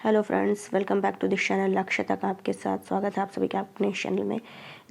Hello friends, welcome back to this channel. लक्ष्य तक आपके साथ स्वागत है आप सभी का अपने चैनल में।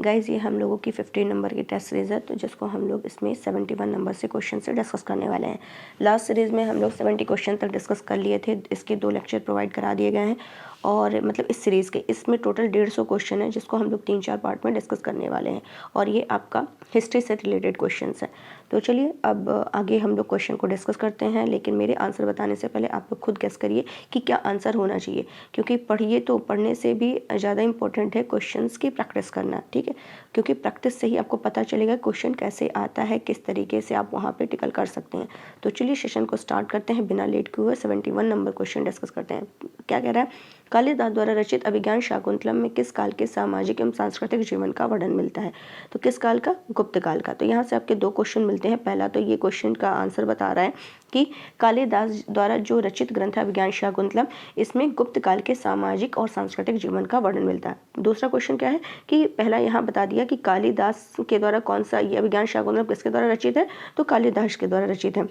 गाइज, ये हम लोगों की 15 नंबर की टेस्ट सीरीज़ है, तो जिसको हम लोग इसमें 71 नंबर से क्वेश्चन से डिस्कस करने वाले हैं। लास्ट सीरीज़ में हम लोग 70 क्वेश्चन तक डिस्कस कर लिए थे। इसके 2 लेक्चर प्रोवाइड करा दिए गए हैं और मतलब इस सीरीज़ के इसमें टोटल 150 क्वेश्चन है, जिसको हम लोग 3-4 पार्ट में डिस्कस करने वाले हैं और ये आपका हिस्ट्री से रिलेटेड क्वेश्चन है। तो चलिए अब आगे हम लोग क्वेश्चन को डिस्कस करते हैं, लेकिन मेरे आंसर बताने से पहले आप लोग खुद गेस करिए कि क्या आंसर होना चाहिए, क्योंकि पढ़िए तो पढ़ने से भी ज़्यादा इंपॉर्टेंट है क्वेश्चंस की प्रैक्टिस करना, ठीक है। क्योंकि प्रैक्टिस से ही आपको पता चलेगा क्वेश्चन कैसे आता है, किस तरीके से आप वहाँ पे टिकल कर सकते हैं। तो चलिए सेशन को स्टार्ट करते हैं बिना लेट किए हुए। 71 नंबर क्वेश्चन डिस्कस करते हैं। क्या कह रहा है? कालिदास द्वारा रचित अभिज्ञान शाकुंतलम में किस काल के सामाजिक एवं सांस्कृतिक जीवन का वर्णन मिलता है? तो किस काल का? गुप्त काल का। तो यहाँ से आपके 2 क्वेश्चन मिलते हैं। पहला तो ये क्वेश्चन का आंसर बता रहा है कि कालिदास द्वारा जो रचित ग्रंथ है अभिज्ञान शाकुंतलम, इसमें गुप्त काल के सामाजिक और सांस्कृतिक जीवन का वर्णन मिलता है। दूसरा क्वेश्चन क्या है कि पहला यहाँ बता दिया कि कालिदास के द्वारा कौन सा ये अभिज्ञान शाकुंतलम किसके द्वारा रचित है? तो कालिदास के द्वारा रचित है।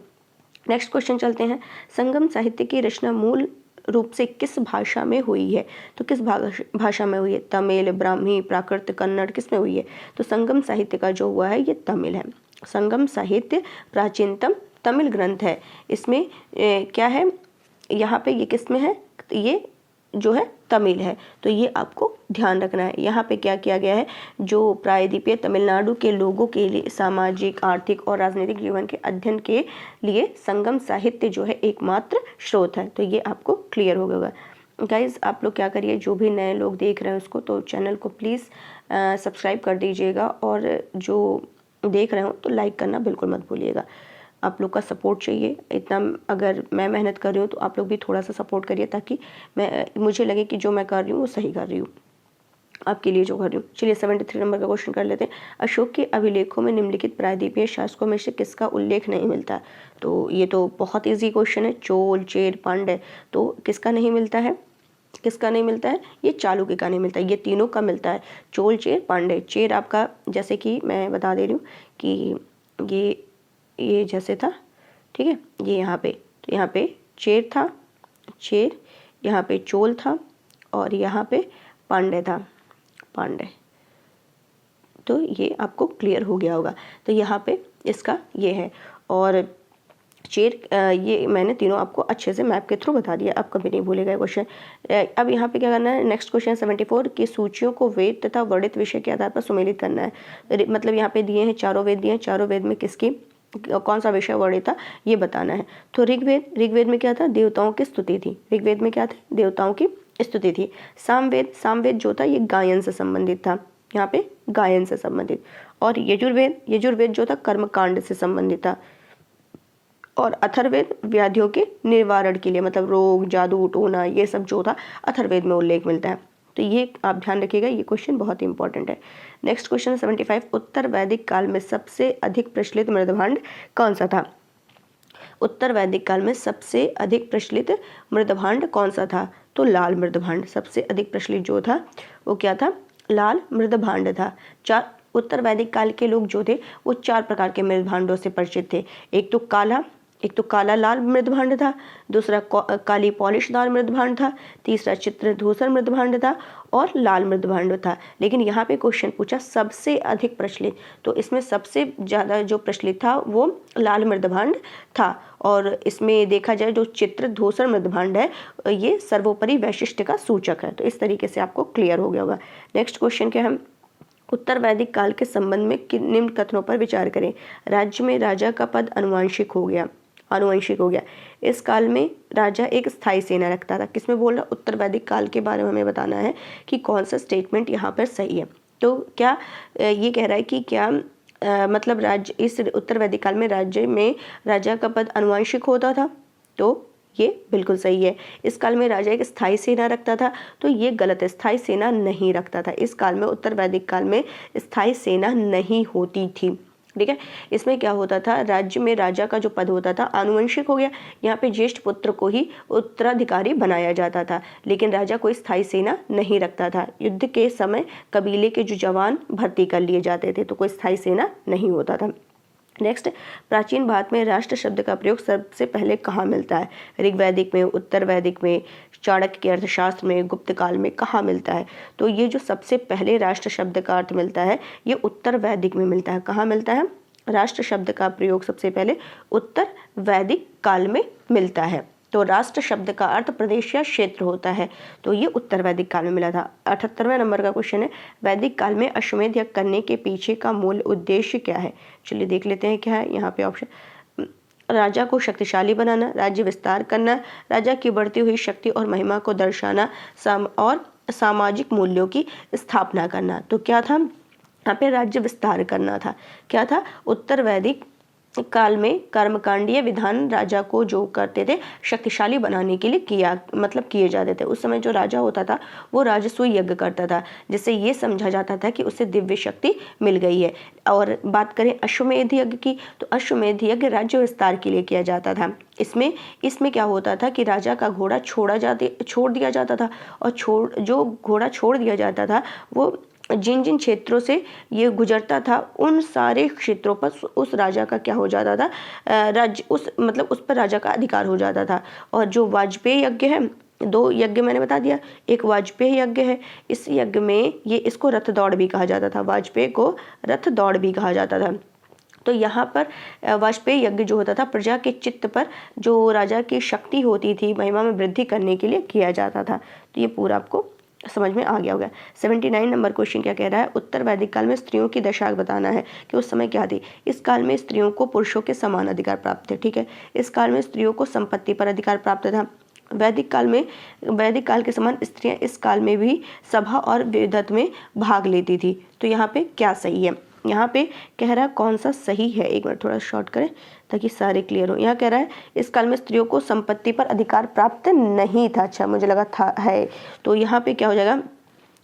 नेक्स्ट क्वेश्चन चलते हैं। संगम साहित्य की रचना मूल रूप से किस भाषा में हुई है? तो किस भाषा में हुई है? तमिल, ब्राह्मी, प्राकृत, कन्नड़, किस में हुई है? तो संगम साहित्य का जो हुआ है ये तमिल है। संगम साहित्य प्राचीनतम तमिल ग्रंथ है। इसमें क्या है, यहाँ पे ये किस में है? ये जो है तमिल है। तो ये आपको ध्यान रखना है। यहाँ पे क्या किया गया है, जो प्रायद्वीपीय तमिलनाडु के लोगों के लिए सामाजिक, आर्थिक और राजनीतिक जीवन के अध्ययन के लिए संगम साहित्य जो है एकमात्र स्रोत है। तो ये आपको क्लियर हो गया। गाइज, आप लोग क्या करिए, जो भी नए लोग देख रहे हैं उसको तो चैनल को प्लीज़ सब्सक्राइब कर दीजिएगा, और जो देख रहे हो तो लाइक करना बिल्कुल मत भूलिएगा। आप लोग का सपोर्ट चाहिए। इतना अगर मैं मेहनत कर रही हूँ तो आप लोग भी थोड़ा सा सपोर्ट करिए, ताकि मुझे लगे कि जो मैं कर रही हूँ वो सही कर रही हूँ, आपके लिए जो कर रही हूँ। चलिए 73 नंबर का क्वेश्चन कर लेते हैं। अशोक के अभिलेखों में निम्नलिखित प्रायद्वीपीय शासकों में से किसका उल्लेख नहीं मिलता है? तो ये तो बहुत ईजी क्वेश्चन है। चोल, चेर, पांड्य। तो किसका नहीं मिलता है? किसका नहीं मिलता है? ये चालुक्य का नहीं मिलता है। ये तीनों का मिलता है, चोल, चेर, पांड्य। चेर आपका, जैसे कि मैं बता दे रही हूँ कि ये जैसे था, ठीक है, ये यहाँ पे, तो यहाँ पे चेर था, चेर, यहाँ पे चोल था और यहाँ पे पांड्य था, पांड्य। तो ये आपको क्लियर हो गया होगा। तो यहाँ पे इसका ये है, और चेर, ये मैंने तीनों आपको अच्छे से मैप के थ्रू बता दिया, आप कभी नहीं भूलेगा क्वेश्चन। अब यहाँ पे क्या करना है, नेक्स्ट क्वेश्चन 74 की सूचियों को वेद तथा वर्णित विषय के आधार पर सुमेलित करना है। मतलब यहाँ पे दिए हैं, चारों वेद दिए हैं, चारों वेद में किसकी कौन सा विषय वर्णित था ये बताना है। तो ऋग्वेद में क्या था? देवताओं की स्तुति थी। ऋग्वेद में क्या था? देवताओं की स्तुति थी। सामवेद जो था ये गायन से संबंधित था, यहाँ पे गायन से संबंधित। और यजुर्वेद जो था कर्मकांड से संबंधित था। और अथर्ववेद व्याधियों के निवारण के लिए, मतलब रोग, जादू टोना, ये सब जो था अथर्ववेद में उल्लेख मिलता है। तो ये आप ध्यान रखिएगा, ये क्वेश्चन बहुत इंपॉर्टेंट है। नेक्स्ट क्वेश्चन 75 उत्तर वैदिक काल में सबसे अधिक प्रचलित मृदभांड कौन सा था? उत्तर वैदिक काल में सबसे अधिक प्रचलित मृदभांड कौन सा था? तो लाल मृदभांड सबसे अधिक प्रचलित जो था वो क्या था? लाल मृदभांड था। उत्तर वैदिक काल के लोग जो थे वो 4 प्रकार के मृदभांडों से परिचित थे। एक तो काला लाल मृदभांड था, दूसरा काली पॉलिशदार मृदभांड था, तीसरा चित्र धूसर मृदभांड था और लाल मृदभांड था। लेकिन यहाँ पे क्वेश्चन पूछा सबसे अधिक प्रचलित, तो इसमें सबसे ज़्यादा जो प्रचलित था वो लाल मृदभांड था। और इसमें देखा जाए जो चित्र धूसर मृदभांड है ये सर्वोपरि वैशिष्ट्य का सूचक है। तो इस तरीके से आपको क्लियर हो गया होगा। नेक्स्ट क्वेश्चन क्या है, उत्तर वैदिक काल के संबंध में निम्न कथनों पर विचार करें। राज्य में राजा का पद आनुवंशिक हो गया। इस काल में राजा एक स्थायी सेना रखता था। किसमें बोल रहा? उत्तर वैदिक काल के बारे में हमें बताना है कि कौन सा स्टेटमेंट यहाँ पर सही है। तो क्या ये कह रहा है कि क्या मतलब राज्य, इस उत्तर वैदिक काल में राज्य में राजा का पद आनुवंशिक होता था? तो ये बिल्कुल सही है। इस काल में राजा एक स्थायी सेना रखता था, तो ये गलत है, स्थायी सेना नहीं रखता था। इस काल में, उत्तर वैदिक काल में स्थायी सेना नहीं होती थी, ठीक है। इसमें क्या होता था, राज्य में राजा का जो पद होता था आनुवंशिक हो गया। यहाँ पे ज्येष्ठ पुत्र को ही उत्तराधिकारी बनाया जाता था, लेकिन राजा कोई स्थायी सेना नहीं रखता था। युद्ध के समय कबीले के जो जवान भर्ती कर लिए जाते थे, तो कोई स्थायी सेना नहीं होता था। नेक्स्ट, प्राचीन भारत में राष्ट्र शब्द का प्रयोग सबसे पहले कहाँ मिलता है? ऋग्वैदिक में, उत्तर वैदिक में, चाणक्य के अर्थशास्त्र में, गुप्त काल में, कहाँ मिलता है? तो ये जो सबसे पहले राष्ट्र शब्द का अर्थ मिलता है ये उत्तर वैदिक में मिलता है। कहाँ मिलता है? राष्ट्र शब्द का प्रयोग सबसे पहले उत्तर वैदिक काल में मिलता है। तो राष्ट्र शब्द का अर्थ प्रदेश या क्षेत्र होता है, तो ये उत्तर वैदिक काल में मिला था। 78वें नंबर का क्वेश्चन है, वैदिक काल में अश्वमेध यज्ञ करने के पीछे का मूल उद्देश्य क्या है? चलिए देख लेते हैं क्या है यहाँ पे ऑप्शन। राजा को शक्तिशाली बनाना, राज्य विस्तार करना, राजा की बढ़ती हुई शक्ति और महिमा को दर्शाना, और सामाजिक मूल्यों की स्थापना करना। तो क्या था यहाँ पे? राज्य विस्तार करना था। क्या था? उत्तर वैदिक काल में कर्मकांडीय विधान राजा को जो करते थे शक्तिशाली बनाने के लिए किए जाते थे। उस समय जो राजा होता था वो राजसूय यज्ञ करता था, जिससे ये समझा जाता था कि उसे दिव्य शक्ति मिल गई है। और बात करें अश्वमेध यज्ञ की, तो अश्वमेध यज्ञ राज्य विस्तार के लिए किया जाता था। इसमें क्या होता था कि राजा का घोड़ा छोड़ दिया जाता था, और जो घोड़ा छोड़ दिया जाता था वो जिन जिन क्षेत्रों से ये गुजरता था उन सारे क्षेत्रों पर उस राजा का क्या हो जाता था? उस पर राजा का अधिकार हो जाता था। और जो वाजपेयी यज्ञ है, 2 यज्ञ मैंने बता दिया, एक वाजपेयी यज्ञ है, इस यज्ञ में इसको रथ दौड़ भी कहा जाता था, वाजपेयी को रथ दौड़ भी कहा जाता था। तो यहाँ पर वाजपेयी यज्ञ जो होता था प्रजा के चित्त पर जो राजा की शक्ति होती थी महिमा में वृद्धि करने के लिए किया जाता था। तो ये पूरा आपको समझ में आ गया होगा। 79 नंबर क्वेश्चन क्या कह रहा है? उत्तर वैदिक काल में स्त्रियों की दशा बताना है कि उस समय क्या थी। इस काल में स्त्रियों को पुरुषों के समान अधिकार प्राप्त थे। ठीक है, इस काल में स्त्रियों को संपत्ति पर अधिकार प्राप्त था। वैदिक काल के समान स्त्रियां इस काल में भी सभा और विधत में भाग लेती थी। तो यहाँ पे क्या सही है? यहाँ पे कह रहा है कौन सा सही है, एक मिनट थोड़ा शॉर्ट करें ताकि सारे क्लियर हो। यहाँ कह रहा है इस काल में स्त्रियों को संपत्ति पर अधिकार प्राप्त नहीं था। अच्छा, मुझे लगा था है। तो यहाँ पे क्या हो जाएगा?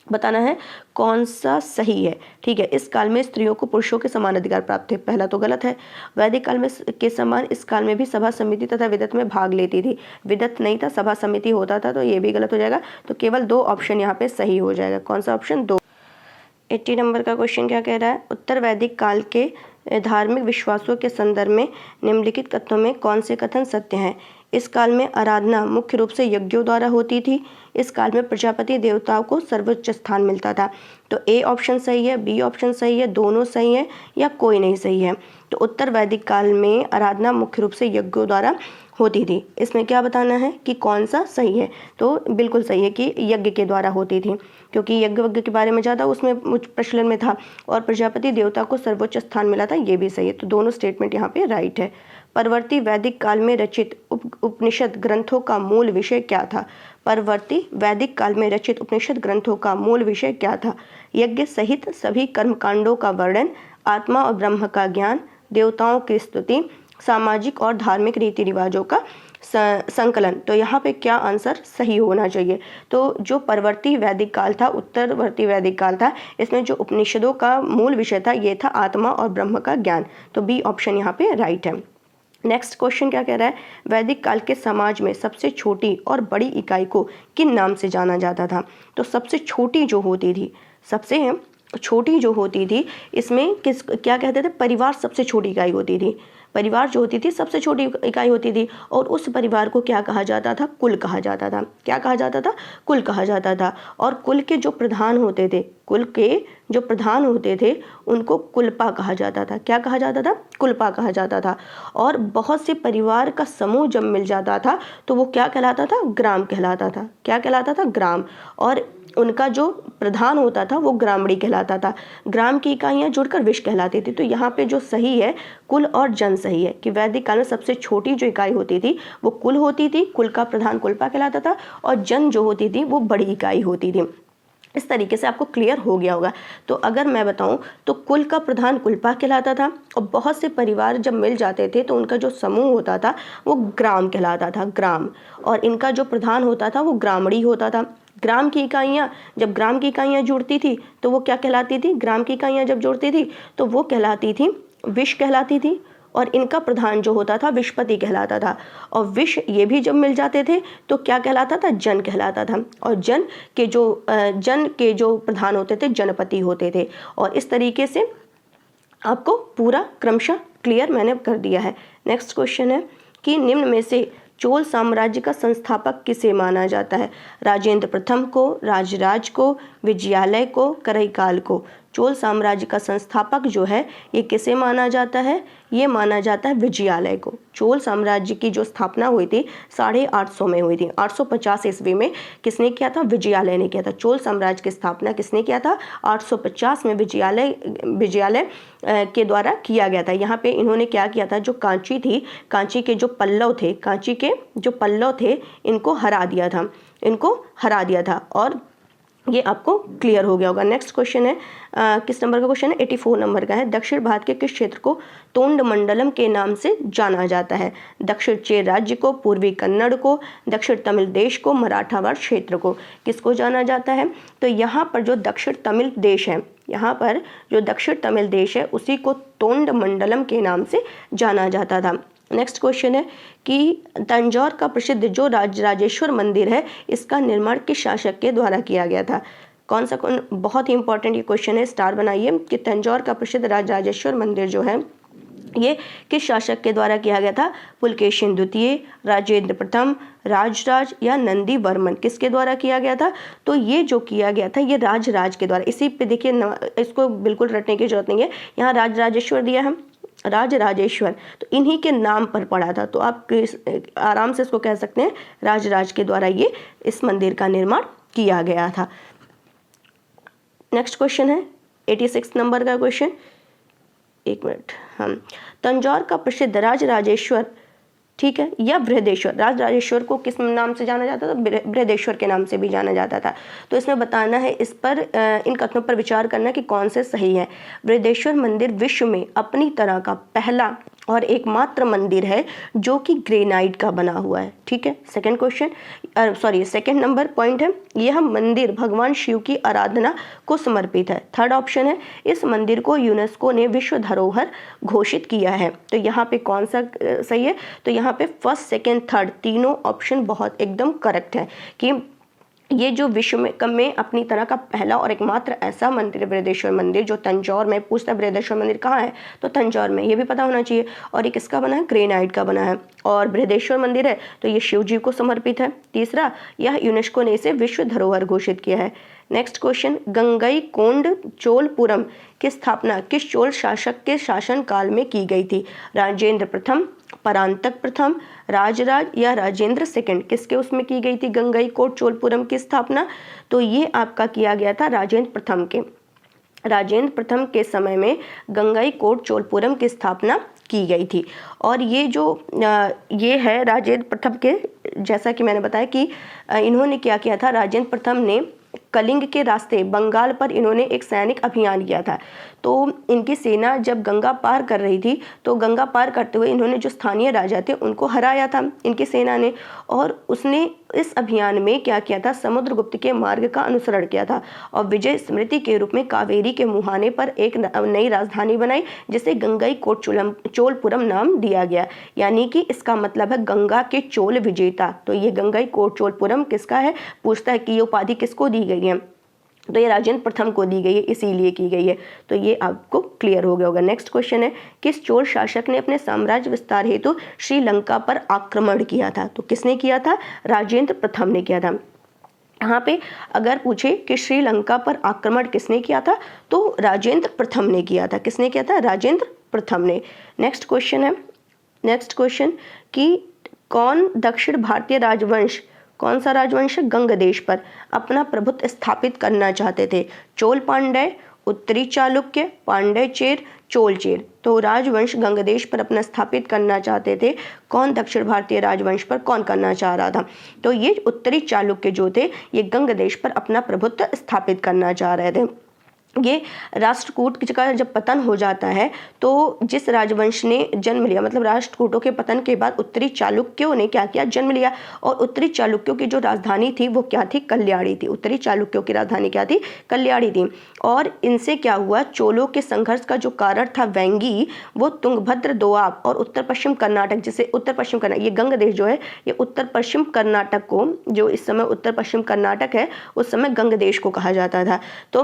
बताना है कौन सा सही है। ठीक है, इस काल में स्त्रियों को पुरुषों के समान अधिकार प्राप्त थे, पहला तो गलत है। वैदिक काल में के समान इस काल में भी सभा समिति तथा विदत में भाग लेती थी, विदत नहीं था, सभा समिति होता था, तो ये भी गलत हो जाएगा। तो केवल 2 ऑप्शन यहाँ पे सही हो जाएगा। कौन सा ऑप्शन? 2। 80 नंबर का क्वेश्चन क्या कह रहा है? उत्तर वैदिक काल के धार्मिक विश्वासों के संदर्भ में निम्नलिखित कथनों में कौन से कथन सत्य हैं? इस काल में आराधना मुख्य रूप से यज्ञों द्वारा होती थी। इस काल में प्रजापति देवताओं को सर्वोच्च स्थान मिलता था। तो ए ऑप्शन सही है, बी ऑप्शन सही है, दोनों सही है या कोई नहीं सही है? तो उत्तर वैदिक काल में आराधना मुख्य रूप से यज्ञों द्वारा होती थी। इसमें क्या बताना है कि कौन सा सही है? तो बिल्कुल सही है कि यज्ञ के द्वारा होती थी, क्योंकि यज्ञ के बारे में ज़्यादा उसमें प्रचलन में था और प्रजापति देवता को सर्वोच्च स्थान मिला था, ये भी सही है। तो दोनों स्टेटमेंट यहाँ पे राइट है। परवर्ती वैदिक काल में रचित उपनिषद ग्रंथों का मूल विषय क्या था? परवर्ती वैदिक काल में रचित उपनिषद ग्रंथों का मूल विषय क्या था? यज्ञ सहित सभी कर्मकांडों का वर्णन, आत्मा और ब्रह्म का ज्ञान, देवताओं की स्तुति, सामाजिक और धार्मिक रीति रिवाजों का संकलन। तो यहाँ पे क्या आंसर सही होना चाहिए? तो जो परवर्ती वैदिक काल था, उत्तरवर्ती वैदिक काल था, इसमें जो उपनिषदों का मूल विषय था ये था आत्मा और ब्रह्म का ज्ञान। तो बी ऑप्शन यहाँ पे राइट है। नेक्स्ट क्वेश्चन क्या कह रहा है? वैदिक काल के समाज में सबसे छोटी और बड़ी इकाई को किन नाम से जाना जाता था? तो सबसे छोटी जो होती थी इसमें क्या कहते थे? परिवार सबसे छोटी इकाई होती थी। परिवार जो होती थी सबसे छोटी इकाई होती थी, और उस परिवार को क्या कहा जाता था? कुल कहा जाता था। क्या कहा जाता था? कुल कहा जाता था। और कुल के जो प्रधान होते थे उनको कुलपा कहा जाता था। क्या कहा जाता था? कुलपा कहा जाता था। और बहुत से परिवार का समूह जब मिल जाता था तो वो क्या कहलाता था? ग्राम कहलाता था। क्या कहलाता था? ग्राम। और उनका जो प्रधान होता था वो ग्रामणी कहलाता था। ग्राम की इकाइयाँ जुड़कर विश्व कहलाती थी। तो यहाँ पे जो सही है कुल और जन सही है कि वैदिक काल में सबसे छोटी जो इकाई होती थी वो कुल होती थी, कुल का प्रधान कुलपा कहलाता था, और जन जो होती थी वो बड़ी इकाई होती थी। इस तरीके से आपको क्लियर हो गया होगा। तो अगर मैं बताऊं तो कुल का प्रधान कुलपा कहलाता था, और बहुत से परिवार जब मिल जाते थे तो उनका जो समूह होता था वो ग्राम कहलाता था, ग्राम। और इनका जो प्रधान होता था वो ग्रामणी होता था। ग्राम की इकाइयाँ जुड़ती थी तो वो क्या कहलाती थी? ग्राम की इकाइयाँ जब जुड़ती थी तो वो कहलाती थी विश कहलाती थी, और इनका प्रधान जो होता था विशपति कहलाता था। और विश ये भी जब मिल जाते थे तो क्या कहलाता था? जन कहलाता था। और जन के जो प्रधान होते थे जनपति होते थे। और इस तरीके से आपको पूरा क्रमशः क्लियर मैंने कर दिया है। नेक्स्ट क्वेश्चन है कि निम्न में से चोल साम्राज्य का संस्थापक किसे माना जाता है? राजेंद्र प्रथम को, राजराज को, विजयालय को, करईकाल को? चोल साम्राज्य का संस्थापक जो है ये किसे माना जाता है? ये माना जाता है विजयालय को। चोल साम्राज्य की जो स्थापना हुई थी 850 में हुई थी। 850 ईस्वी में किसने किया था? विजयालय ने किया था। चोल साम्राज्य की स्थापना किसने किया था? 850 में विजयालय के द्वारा किया गया था। यहाँ पे इन्होंने क्या किया था? जो कांची थी, कांची के जो पल्लव थे इनको हरा दिया था और ये आपको क्लियर हो गया होगा। नेक्स्ट क्वेश्चन है किस नंबर का क्वेश्चन है? 84 नंबर का है। दक्षिण भारत के किस क्षेत्र को तोंड मंडलम के नाम से जाना जाता है? दक्षिण चेर राज्य को, पूर्वी कन्नड़ को, दक्षिण तमिल देश को, मराठावाड़ क्षेत्र को? किसको जाना जाता है? तो यहाँ पर जो दक्षिण तमिल देश है उसी को तोंड मंडलम के नाम से जाना जाता था। नेक्स्ट क्वेश्चन है कि तंजौर का प्रसिद्ध जो राजराजेश्वर मंदिर है इसका निर्माण किस शासक के द्वारा किया गया था? बहुत ही इंपॉर्टेंट ये क्वेश्चन है, स्टार बनाइए कि तंजौर का प्रसिद्ध राजराजेश्वर मंदिर जो है ये किस शासक के द्वारा किया गया था? पुलकेशिन द्वितीय, राजेंद्र प्रथम, राजराज या नंदी वर्मन? किसके द्वारा किया गया था? तो ये जो किया गया था ये राजराज के द्वारा। इसी पे देखिए, इसको बिल्कुल रटने की जरूरत नहीं है, यहाँ राजराजेश्वर दिया है, राजराजेश्वर, तो इन्हीं के नाम पर पड़ा था, तो आप आराम से इसको कह सकते हैं राजराज के द्वारा ये इस मंदिर का निर्माण किया गया था। नेक्स्ट क्वेश्चन है 86 नंबर का क्वेश्चन, एक मिनट, हम तंजौर का प्रसिद्ध राजराजेश्वर, ठीक है, या बृहदेश्वर? राजराजेश्वर को किस नाम से जाना जाता था? बृहदेश्वर के नाम से भी जाना जाता था। तो इसमें बताना है, इस पर इन कथनों पर विचार करना कि कौन से सही है। बृहदेश्वर मंदिर विश्व में अपनी तरह का पहला और एकमात्र मंदिर है जो कि ग्रेनाइट का बना हुआ है, ठीक है। सेकंड नंबर पॉइंट है, यह मंदिर भगवान शिव की आराधना को समर्पित है। थर्ड ऑप्शन है, इस मंदिर को यूनेस्को ने विश्व धरोहर घोषित किया है। तो यहाँ पे कौन सा सही है? तो यहाँ पे फर्स्ट, सेकंड, थर्ड तीनों ऑप्शन बहुत एकदम करेक्ट है कि ये जो विश्व में अपनी तरह का पहला और एकमात्र ऐसा मंदिर है बृहदेश्वर मंदिर, जो तंजौर में, पूछता है बृहदेश्वर मंदिर कहाँ है, तो तंजौर में, ये भी पता होना चाहिए। और ये किसका बना है? ग्रेनाइट का बना है। और बृहदेश्वर मंदिर है तो ये शिव जी को समर्पित है। तीसरा, यह यूनेस्को ने इसे विश्व धरोहर घोषित किया है। नेक्स्ट क्वेश्चन, गंगईकोंड चोलपुरम की स्थापना किस चोल शासक के शासन काल में की गई थी? राजेंद्र प्रथम, परांतक प्रथम, राजराज या राजेंद्र सेकंड? किसके उसमें की गई थी गंगईकोंड चोलपुरम की स्थापना? तो ये आपका किया गया था राजेंद्र प्रथम के समय में गंगईकोंड चोलपुरम की स्थापना की गई थी। और ये जो ये है राजेंद्र प्रथम के, जैसा कि मैंने बताया कि इन्होंने क्या किया था, राजेंद्र प्रथम ने कलिंग के रास्ते बंगाल पर इन्होंने एक सैनिक अभियान किया था। तो इनकी सेना जब गंगा पार कर रही थी तो गंगा पार करते हुए इन्होंने जो स्थानीय राजा थे उनको हराया था इनकी सेना ने, और उसने इस अभियान में क्या किया था, समुद्रगुप्त के मार्ग का अनुसरण किया था और विजय स्मृति के रूप में कावेरी के मुहाने पर एक नई राजधानी बनाई जिसे गंगईकोंड चोलपुरम नाम दिया गया। यानी कि इसका मतलब है गंगा के चोल विजेता। तो ये गंगईकोंड चोलपुरम किसका है? पूछता है कि ये उपाधि किसको दी गई है, तो ये राजेंद्र प्रथम को दी गई है, इसीलिए की गई है। तो ये आपको क्लियर हो गया होगा। नेक्स्ट क्वेश्चन है, किस चोल शासक ने अपने साम्राज्य विस्तार हेतु श्रीलंका पर आक्रमण किया था? तो किसने किया था? राजेंद्र प्रथम ने किया था। यहाँ पे अगर पूछे कि श्रीलंका पर आक्रमण किसने किया था, तो राजेंद्र प्रथम ने किया था। किसने किया था? राजेंद्र प्रथम ने। नेक्स्ट क्वेश्चन कि कौन दक्षिण भारतीय राजवंश, कौन सा राजवंश गंग देश पर अपना प्रभुत्व स्थापित करना चाहते थे? चोल पांड्य, उत्तरी चालुक्य, पांड्य चेर, चोल चेर? तो राजवंश गंग देश पर अपना स्थापित करना चाहते थे। कौन दक्षिण भारतीय राजवंश पर कौन करना चाह रहा था? तो ये उत्तरी चालुक्य जो थे ये गंग देश पर अपना प्रभुत्व स्थापित करना चाह रहे थे। ये राष्ट्रकूट का जब पतन हो जाता है तो जिस राजवंश ने जन्म लिया, मतलब राष्ट्रकूटों के पतन के बाद उत्तरी चालुक्यों ने क्या किया, जन्म लिया। और उत्तरी चालुक्यों की जो राजधानी थी वो क्या थी? कल्याणी थी। उत्तरी चालुक्यों की राजधानी क्या थी? कल्याणी थी। और इनसे क्या हुआ, चोलों के संघर्ष का जो कारण था वेंगी, वो तुंगभद्र दोआब और उत्तर पश्चिम कर्नाटक, जिसे उत्तर पश्चिम कर्नाटक, ये गंग देश जो है ये उत्तर पश्चिम कर्नाटक को, जो इस समय उत्तर पश्चिम कर्नाटक है उस समय गंग देश को कहा जाता था। तो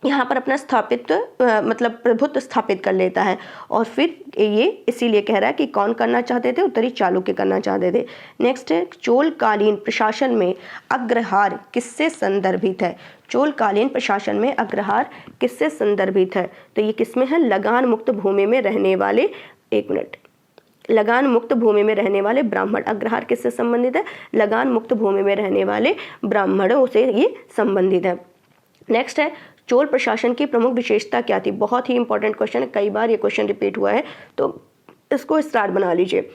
यहाँ पर अपना मतलब प्रभुत्व स्थापित कर लेता है। और फिर ये इसीलिए कह रहा है कि कौन करना चाहते थे, उत्तरी चालुक्य करना चाहते थे। नेक्स्ट है, चोलकालीन प्रशासन में अग्रहार किससे संदर्भित है? चोलकालीन प्रशासन में अग्रहार किससे संदर्भित है? तो ये किसमें है? लगान मुक्त भूमि में रहने वाले, एक मिनट, लगान मुक्त भूमि में रहने वाले ब्राह्मण। अग्रहार किससे संबंधित है? लगान मुक्त भूमि में रहने वाले ब्राह्मणों से ये संबंधित है। नेक्स्ट है, चोल प्रशासन की प्रमुख विशेषता क्या थी? बहुत ही इंपॉर्टेंट क्वेश्चन है, कई बार ये क्वेश्चन रिपीट हुआ है, तो इसको स्टार बना लीजिए।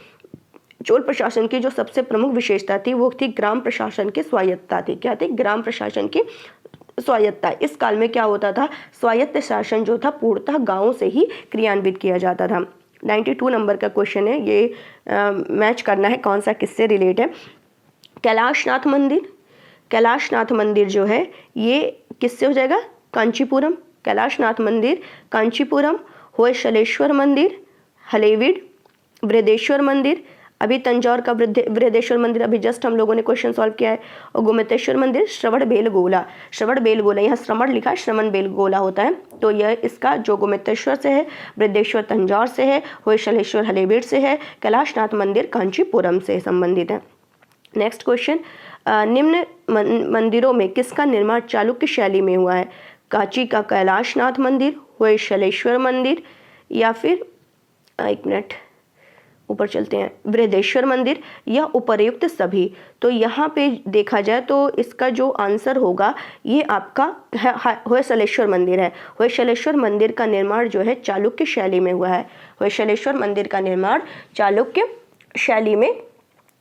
चोल प्रशासन की जो सबसे प्रमुख विशेषता थी वो थी ग्राम प्रशासन की स्वायत्तता थी। क्या थी? ग्राम प्रशासन की स्वायत्तता। इस काल में क्या होता था? स्वायत्त शासन जो था पूर्णतः गाँव से ही क्रियान्वित किया जाता था। 92 नंबर का क्वेश्चन है, ये मैच करना है कौन सा किससे रिलेट है। कैलाशनाथ मंदिर, कैलाशनाथ मंदिर जो है ये किससे हो जाएगा? कांचीपुरम। कैलाशनाथ मंदिर कांचीपुरम। होयसलेश्वर मंदिर हलेबीड। बृहदेश्वर मंदिर, अभी तंजौर का बृहदेश्वर मंदिर अभी जस्ट हम लोगों ने क्वेश्चन सॉल्व किया है। और गोमतेश्वर मंदिर श्रवणबेलगोला। श्रवणबेलगोला, यहाँ श्रवण लिखा है, श्रवणबेलगोला होता है, तो यह इसका जो गोमतेश्वर से है, बृहदेश्वर तंजौर से है, होयसलेश्वर हलेबीड से है, कैलाशनाथ मंदिर कांचीपुरम से संबंधित है। नेक्स्ट क्वेश्चन, निम्न मंदिरों में किसका निर्माण चालुक्य शैली में हुआ है? कांची का कैलाशनाथ मंदिर, होयसलेश्वर मंदिर, या फिर एक मिनट ऊपर चलते हैं, बृहदेश्वर मंदिर, या उपर्युक्त सभी। तो यहाँ पे देखा जाए तो इसका जो आंसर होगा ये आपका होयसलेश्वर मंदिर है। होयसलेश्वर मंदिर का निर्माण जो है चालुक्य शैली में हुआ है। होयसलेश्वर मंदिर का निर्माण चालुक्य शैली में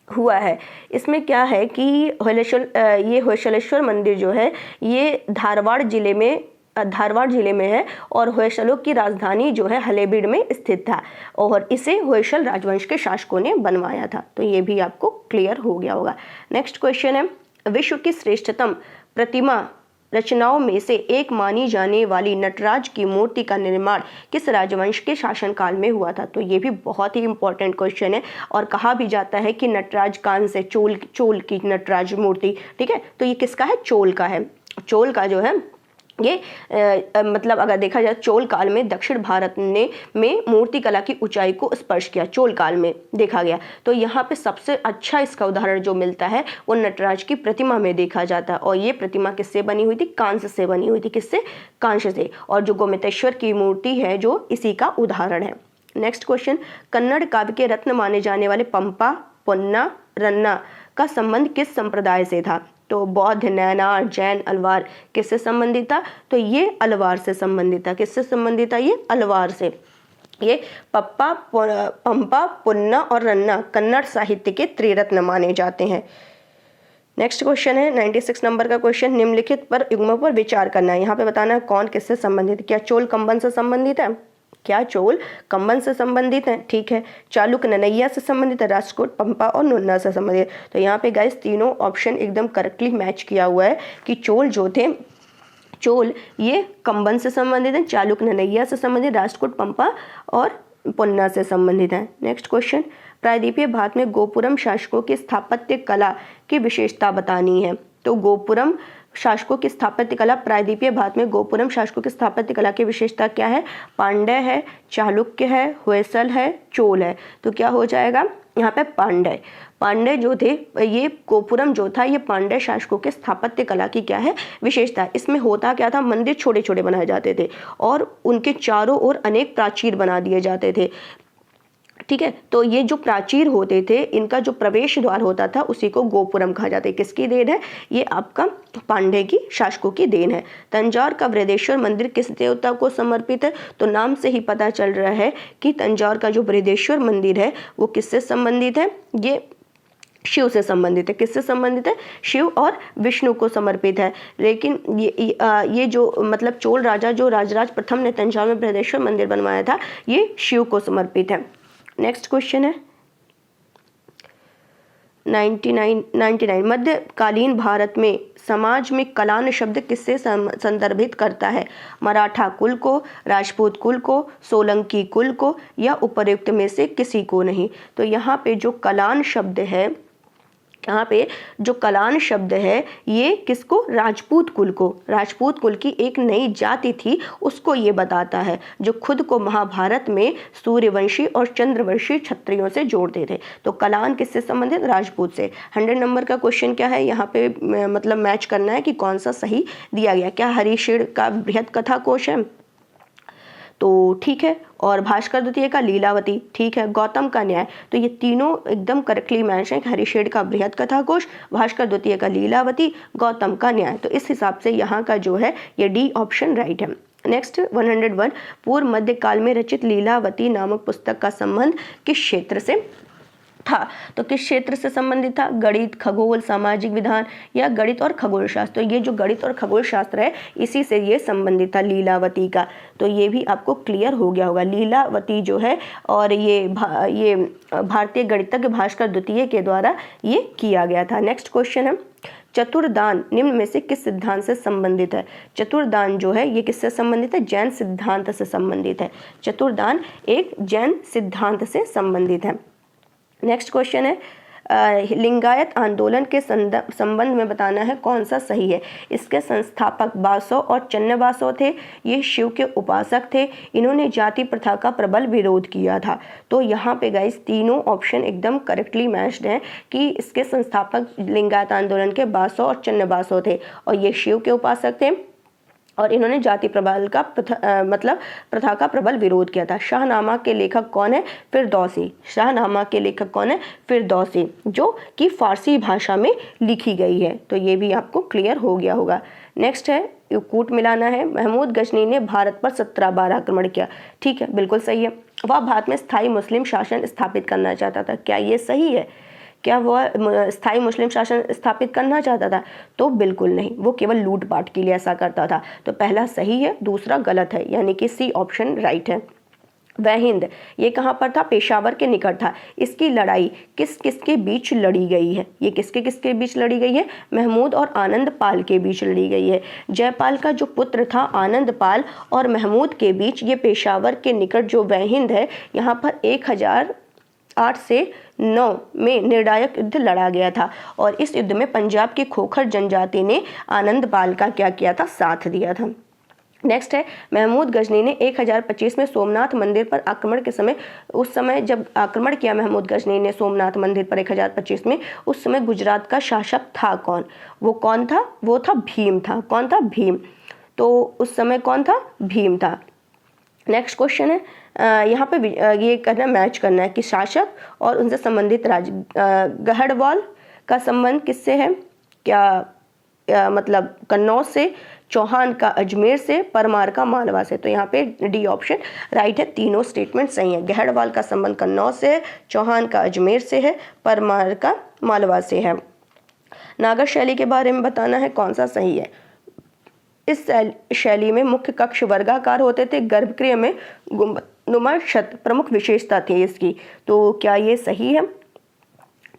हुआ है। इसमें क्या है कि ये होयसलेश्वर मंदिर जो है ये धारवाड़ जिले में है और होयसलों की राजधानी जो है हलेबीड में स्थित था और इसे होयसल राजवंश के शासकों ने बनवाया था। तो ये भी आपको क्लियर हो गया होगा। नेक्स्ट क्वेश्चन है, विश्व की श्रेष्ठतम प्रतिमा रचनाओं में से एक मानी जाने वाली नटराज की मूर्ति का निर्माण किस राजवंश के शासनकाल में हुआ था? तो ये भी बहुत ही इंपॉर्टेंट क्वेश्चन है और कहा भी जाता है कि नटराज कान से चोल की नटराज मूर्ति, ठीक है, तो ये किसका है? चोल का है। चोल का जो है ये मतलब अगर देखा जाए चोल काल में दक्षिण भारत में मूर्ति कला की ऊंचाई को स्पर्श किया, चोल काल में देखा गया। तो यहाँ पे सबसे अच्छा इसका उदाहरण जो मिलता है वो नटराज की प्रतिमा में देखा जाता है और ये प्रतिमा किससे बनी हुई थी? कांस्य से बनी हुई थी। किससे? कांस्य से। और जो गोमतेश्वर की मूर्ति है जो इसी का उदाहरण है। नेक्स्ट क्वेश्चन, कन्नड़ काव्य के रत्न माने जाने वाले पंपा, पुन्ना, रन्ना का संबंध किस संप्रदाय से था? तो बौद्ध, नैनार, जैन, अलवार किससे संबंधित था? तो ये अलवार से संबंधित था। किससे संबंधित था? ये अलवार से। ये पंपा, पुन्ना और रन्ना कन्नड़ साहित्य के त्रिरत्न माने जाते हैं। नेक्स्ट क्वेश्चन है 96 नंबर का क्वेश्चन, निम्नलिखित पर युग्मों पर विचार करना है। यहाँ पे बताना है कौन किससे संबंधित है। क्या चोल कंबन से संबंधित है? क्या चोल कंबन से संबंधित है? ठीक है। चालुक्य ननैया से संबंधित है, राष्ट्रकूट, पंपा और नुन्ना से संबंधित। तो यहाँ पे गाइस तीनों ऑप्शन एकदम करेक्टली मैच किया हुआ है कि चोल जो थे, चोल ये कंबन से संबंधित है, चालुक्य ननैया से संबंधित, राष्ट्रकूट, पंपा और पुन्ना से संबंधित है। नेक्स्ट क्वेश्चन, प्रायद्वीपीय भारत में गोपुरम शासकों की स्थापत्य कला की विशेषता बतानी है। तो गोपुरम शासकों की स्थापत्य कला, प्रायद्वीपीय भारत में गोपुरम शासकों की स्थापत्य कला की विशेषता क्या है? पांड्य है, चालुक्य है, होयसल है, चोल है। तो क्या हो जाएगा यहाँ पे? पांड्य। पांड्य जो थे, ये गोपुरम जो था ये पांड्य शासकों के स्थापत्य कला की क्या है? विशेषता। इसमें होता क्या था? मंदिर छोटे छोटे बनाए जाते थे और उनके चारों ओर अनेक प्राचीर बना दिए जाते थे, ठीक है। तो ये जो प्राचीर होते थे इनका जो प्रवेश द्वार होता था उसी को गोपुरम कहा जाता है। किसकी देन है? ये आपका पांड्य की शासकों की देन है। तंजौर का बृहदेश्वर मंदिर किस देवता को समर्पित है? तो नाम से ही पता चल रहा है कि तंजौर का जो बृहदेश्वर मंदिर है वो किससे संबंधित है? ये शिव से संबंधित है। किससे संबंधित है? शिव और विष्णु को समर्पित है। लेकिन ये जो मतलब चोल राजा जो राजराज प्रथम ने तंजौर में बृहदेश्वर मंदिर बनवाया था ये शिव को समर्पित है। नेक्स्ट क्वेश्चन है 99 मध्यकालीन भारत में समाज में कलान शब्द किससे संदर्भित करता है? मराठा कुल को, राजपूत कुल को, सोलंकी कुल को या उपर्युक्त में से किसी को नहीं। तो यहाँ पे जो कलान शब्द है यहाँ पे जो कलान शब्द है ये किसको, राजपूत कुल को, राजपूत कुल की एक नई जाति थी उसको ये बताता है, जो खुद को महाभारत में सूर्यवंशी और चंद्रवंशी क्षत्रियों से जोड़ते थे। तो कलान किससे संबंधित, राजपूत से। 100 नंबर का क्वेश्चन क्या है यहाँ पे, मतलब मैच करना है कि कौन सा सही दिया गया। क्या हरिषेण का बृहद कथा कोश है, तो ठीक है। और भास्कर द्वितीय का लीलावती, ठीक है। गौतम का न्याय, तो ये तीनों एकदम करेक्टली मैच है। हरिषेण का बृहद कथा कोश, भास्कर द्वितीय का लीलावती, गौतम का न्याय। तो इस हिसाब से यहाँ का जो है ये डी ऑप्शन राइट है। नेक्स्ट 101, पूर्व मध्य काल में रचित लीलावती नामक पुस्तक का संबंध किस क्षेत्र से था। तो किस क्षेत्र से संबंधित था, गणित, खगोल, सामाजिक विधान या गणित और खगोल शास्त्र। तो ये जो गणित और खगोल शास्त्र है इसी से ये संबंधित था लीलावती का। तो ये भी आपको क्लियर हो गया होगा। लीलावती जो है और ये भारतीय गणितज्ञ भास्कर द्वितीय के द्वारा ये किया गया था। नेक्स्ट क्वेश्चन है, चतुर्दान निम्न में से किस सिद्धांत से संबंधित है। चतुर्दान जो है ये किससे संबंधित है, जैन सिद्धांत से संबंधित है। चतुर्दान एक जैन सिद्धांत से संबंधित है। नेक्स्ट क्वेश्चन है, लिंगायत आंदोलन के संबंध में बताना है कौन सा सही है। इसके संस्थापक बासव और चन्नबासव थे। ये शिव के उपासक थे। इन्होंने जाति प्रथा का प्रबल विरोध किया था। तो यहाँ पे गाइस तीनों ऑप्शन एकदम करेक्टली मैच्ड हैं कि इसके संस्थापक लिंगायत आंदोलन के बासव और चन्नबासव थे और ये शिव के उपासक थे और इन्होंने जाति प्रबल का प्रथा का प्रबल विरोध किया था। शाहनामा के लेखक कौन है, फिरदौसी। शाहनामा के लेखक कौन है, फिरदौसी, जो कि फारसी भाषा में लिखी गई है। तो ये भी आपको क्लियर हो गया होगा। नेक्स्ट है, कूट मिलाना है। महमूद गजनी ने भारत पर 17 बार आक्रमण किया, ठीक है, बिल्कुल सही है। वह भारत में स्थायी मुस्लिम शासन स्थापित करना चाहता था, क्या ये सही है। क्या वह स्थायी मुस्लिम शासन स्थापित करना चाहता था, तो बिल्कुल नहीं, वो केवल लूटपाट के लिए ऐसा करता था। तो पहला सही है, दूसरा गलत है, यानी कि सी ऑप्शन राइट है। वह हिंद ये कहाँ पर था, पेशावर के निकट था। इसकी लड़ाई किस किसके बीच लड़ी गई है, ये किसके किसके बीच लड़ी गई है, महमूद और आनंद पाल के बीच लड़ी गई है। जयपाल का जो पुत्र था आनंद पाल और महमूद के बीच ये पेशावर के निकट जो वह हिंद है, यहाँ पर 1008 से 9 में निर्णायक युद्ध लड़ा गया था और इस युद्ध में पंजाब की खोखर जनजाति ने आनंद पाल का क्या किया था, साथ दिया था। नेक्स्ट है, महमूद गजनी ने 1025 में सोमनाथ मंदिर पर आक्रमण के समय, उस समय जब आक्रमण किया महमूद गजनी ने सोमनाथ मंदिर पर 1025 में, उस समय गुजरात का शासक था कौन, वो कौन था, वो था भीम था। कौन था, भीम। तो उस समय कौन था, भीम था। नेक्स्ट क्वेश्चन है, यहाँ पे ये करना, मैच करना है कि शासक और उनसे संबंधित राज्य। गहड़वाल का संबंध किससे है, क्या मतलब कन्नौज से, चौहान का अजमेर से, परमार का मालवा से। तो यहाँ पे डी ऑप्शन राइट है, तीनों स्टेटमेंट सही है। गहड़वाल का संबंध कन्नौज से है, चौहान का अजमेर से है, परमार का मालवा से है। नागर शैली के बारे में बताना है कौन सा सही है। इस शैली में मुख्य कक्ष वर्गाकार होते थे, गर्भगृह में गुंबदनुमा छत प्रमुख विशेषता थी इसकी। तो क्या ये सही है,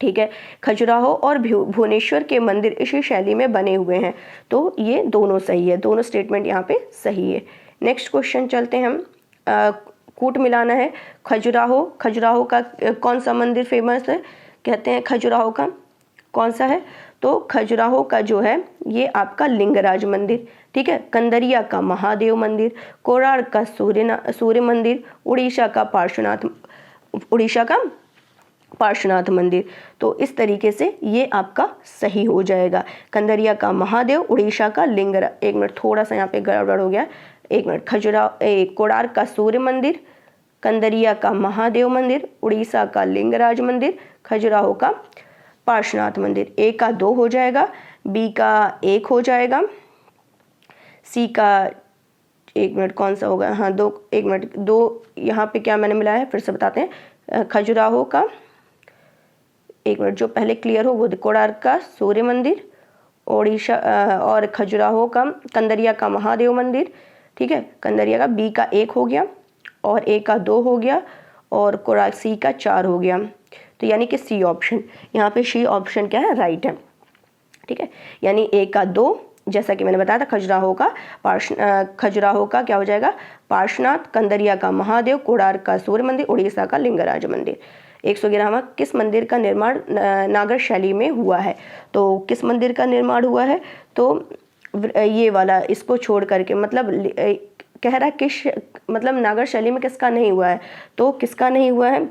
ठीक है। खजुराहो और भुवनेश्वर के मंदिर इसी शैली में बने हुए हैं, तो ये दोनों सही है, दोनों स्टेटमेंट यहाँ पे सही है। नेक्स्ट क्वेश्चन चलते हैं हम, कूट मिलाना है। खजुराहो का कौन सा मंदिर फेमस है, कहते हैं खजुराहो का कौन सा है, तो खजुराहो का जो है ये आपका लिंगराज मंदिर, ठीक है। कंदरिया का महादेव मंदिर, कोणार्क का सूर्य मंदिर, उड़ीसा का पार्श्वनाथ मंदिर। तो इस तरीके से ये आपका सही हो जाएगा। कंदरिया का महादेव, उड़ीसा का लिंगराज, एक मिनट थोड़ा सा यहाँ पे गड़बड़ हो गया, एक मिनट। कोणार्क का सूर्य मंदिर, कंदरिया का महादेव मंदिर, उड़ीसा का लिंगराज मंदिर, खजुराहो का पार्श्वनाथ मंदिर। ए का 2 हो जाएगा, बी का 1 हो जाएगा, सी का, एक मिनट कौन सा होगा, हाँ 2, एक मिनट 2 यहाँ पे क्या मैंने मिलाया है फिर से बताते हैं। खजुराहो का, एक मिनट जो पहले क्लियर हो वो, कोणार्क का सूर्य मंदिर, ओडिशा और खजुराहो का, कंदरिया का महादेव मंदिर, ठीक है। कंदरिया का बी का 1 हो गया और ए का 2 हो गया और कोणार्क सी का 4 हो गया। तो यानी कि सी ऑप्शन, यहाँ पे सी ऑप्शन क्या है, राइट है, ठीक है। यानी ए का 2, जैसा कि मैंने बताया था, खजुराहो का क्या हो जाएगा, पार्श्वनाथ, कंदरिया का महादेव, कोणार्क का सूर्य मंदिर, उड़ीसा का लिंगराज मंदिर। 111वां, किस मंदिर का निर्माण नागर शैली में हुआ है? तो किस मंदिर का निर्माण हुआ है? तो ये वाला, इसको छोड़ करके, मतलब कह रहा है किस, मतलब नागर शैली में किसका नहीं हुआ है? तो किसका नहीं हुआ है?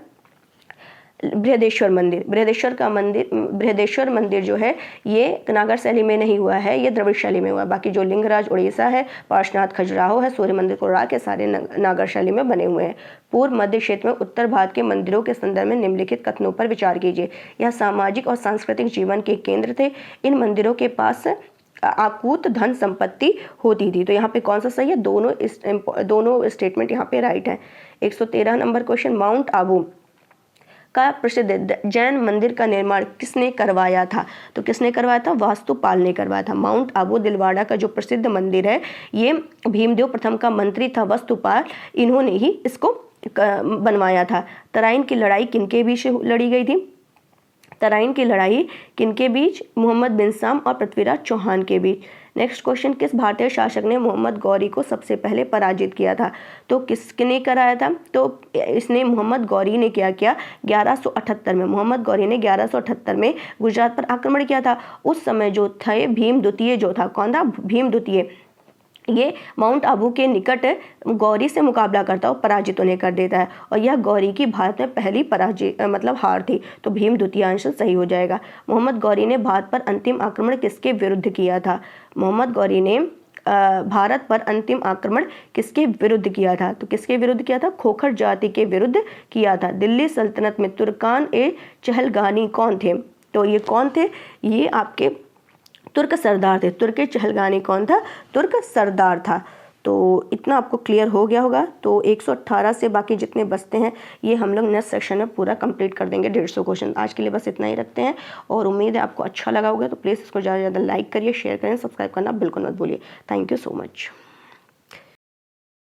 बृहदेश्वर मंदिर। बृहदेश्वर मंदिर जो है ये नागर शैली में नहीं हुआ है, ये द्रविड़ शैली में हुआ है। बाकी जो लिंगराज उड़ीसा है, पार्श्वनाथ खजुराहो है, सूर्य मंदिर कोणार्क के सारे नागर शैली में बने हुए हैं। पूर्व मध्य क्षेत्र में उत्तर भारत के मंदिरों के संदर्भ में निम्नलिखित कथनों पर विचार कीजिए। यह सामाजिक और सांस्कृतिक जीवन के केंद्र थे। इन मंदिरों के पास अकूत धन संपत्ति होती थी। तो यहाँ पे कौन सा सही है? दोनों स्टेटमेंट यहाँ पे राइट है। 113 नंबर क्वेश्चन, माउंट आबू का प्रसिद्ध जैन मंदिर का निर्माण किसने करवाया था? तो किसने करवाया था? वास्तुपाल ने करवाया था। माउंट आबू दिलवाड़ा का जो प्रसिद्ध मंदिर है, ये भीमदेव प्रथम का मंत्री था वास्तुपाल, इन्होंने ही इसको बनवाया था। तराइन की लड़ाई किनके बीच लड़ी गई थी? तराइन की लड़ाई किनके बीच? मोहम्मद बिन साम और पृथ्वीराज चौहान के बीच। नेक्स्ट क्वेश्चन, किस भारतीय शासक ने मोहम्मद गौरी को सबसे पहले पराजित किया था? तो किसने कराया था? तो इसने मोहम्मद गौरी ने क्या किया? 1178 में, मोहम्मद गौरी ने 1178 में गुजरात पर आक्रमण किया था। उस समय जो थे भीम द्वितीय जो था, कौन था? भीम द्वितीय, ये माउंट आबू के निकट गौरी से मुकाबला करता और पराजित उन्हें कर देता है, और यह गौरी की भारत में पहली मतलब हार थी। तो भीम द्वितीय आंसर सही हो जाएगा। मोहम्मद गौरी ने भारत पर अंतिम आक्रमण किसके विरुद्ध किया था? मोहम्मद गौरी ने भारत पर अंतिम आक्रमण किसके विरुद्ध किया था? तो किसके विरुद्ध किया था? खोखर जाति के विरुद्ध किया था। दिल्ली सल्तनत में तुर्कान ए चहलगानी कौन थे? तो ये कौन थे? ये आपके तुर्क सरदार थे। तुर्क चहलगानी कौन था? तुर्क सरदार था। तो इतना आपको क्लियर हो गया होगा। तो 118 से बाकी जितने बचते हैं ये हम लोग नेक्स्ट सेक्शन में पूरा कंप्लीट कर देंगे, 150 क्वेश्चन। आज के लिए बस इतना ही रखते हैं, और उम्मीद है आपको अच्छा लगा होगा। तो प्लीज़ इसको ज़्यादा से ज़्यादा लाइक करिए, शेयर करें, सब्सक्राइब करना बिल्कुल मत भूलिए। Thank you so much.